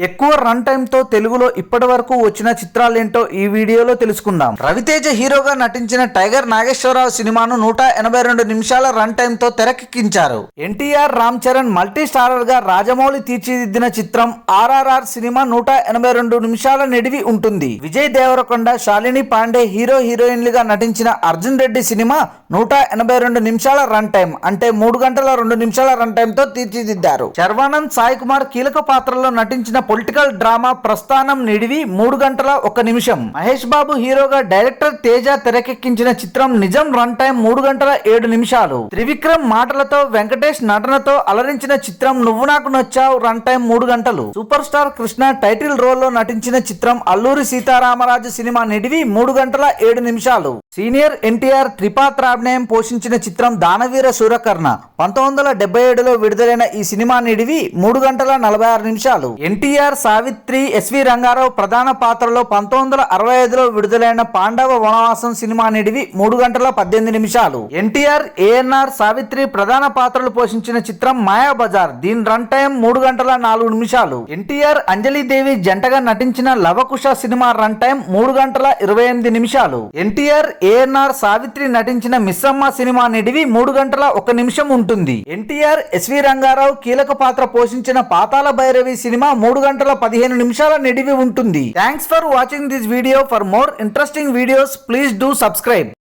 ఎక్కువ run time తో తెలుగులో ఇప్పటి వరకు వచ్చిన చిత్రాలేంటో ఈ వీడియోలో తెలుసుకుందాం. రవితేజ హీరోగా నటించిన టైగర్ నాగేశ్వరరావు సినిమాను 182 నిమిషాల రన్ టైమ్ తో తెరకెక్కించారు. ఎన్టీఆర్, రామ్ చరణ్ మల్టీ స్టారర్ గా రాజమౌళి తీర్చిదిద్దిన చిత్రం RRR సినిమా 182 నిమిషాల నిడివి ఉంటుంది. విజయ్ దేవరకొండ, శాలిని పాండే హీరో హీరోయిన్లుగా నటించిన అర్జున్ రెడ్డి సినిమా 182 నిమిషాల రన్ టైమ్ అంటే 3 గంటల 2 నిమిషాల రన్ టైమ్ తో తీర్చిదిద్దారు. శర్వానంద్, సాయి కుమార్ కీలక పాత్రల్లో నటించిన పొలిటికల్ డ్రామా ప్రస్థానం నిడివి 3 గంటల 1 నిమిషం. మహేష్ బాబు హీరోగా డైరెక్టర్ తేజ తెరకెక్కించిన చిత్రం నిజం రన్ టైం 3 గంటల 7 నిమిషాలు. త్రివిక్రమ్ మాటలతో, వెంకటేష్ నటనతో అలరించిన చిత్రం నువ్వు నాకు నచ్చావు రన్ టైం 3 గంటలు. Super star Krishna title role లో నటించిన చిత్రం అల్లూరి సీతారామరాజు సినిమా నిడివి 3 గంటల 7 నిమిషాలు. సీనియర్ ఎన్టీఆర్ త్రిపాత్రాభినయం పోషించిన చిత్రం దానవీర సూరకర్ణ 1977లో విడుదలైన ఈ సినిమా నిడివి 3 గంటల 46 నిమిషాలు. ఎన్టీఆర్, సావిత్రి, ఎస్వి రంగారావు ప్రధాన పాత్రలో 1965లో విడుదలైన పాండవ వనవాసం సినిమా నిడివి 3 గంటల 18 నిమిషాలు. ఎన్టీఆర్, ఏఎన్ఆర్, సావిత్రి ప్రధాన పాత్రలు పోషించిన చిత్రం మాయాబజార్, దీని రన్ టైం 3 గంటల 4 నిమిషాలు. ఎన్టీఆర్, అంజలిదేవి జంటగా నటించిన లవకుశ సినిమా రన్ టైం 3 గంటల 28 నిమిషాలు. ఎన్టీఆర్, ఏఎన్ఆర్, సావిత్రి నటించిన మిస్సమ్మ సినిమా నిడివి 3 గంటల 1 నిమిషం ఉంటుంది. ఎన్టీఆర్, ఎస్వి రంగారావు కీలక పాత్ర పోషించిన పాతాళ భైరవి సినిమా 3 గంటల 15 నిమిషాల నిడివి ఉంటుంది. Thanks for watching this video. For more interesting videos please do subscribe.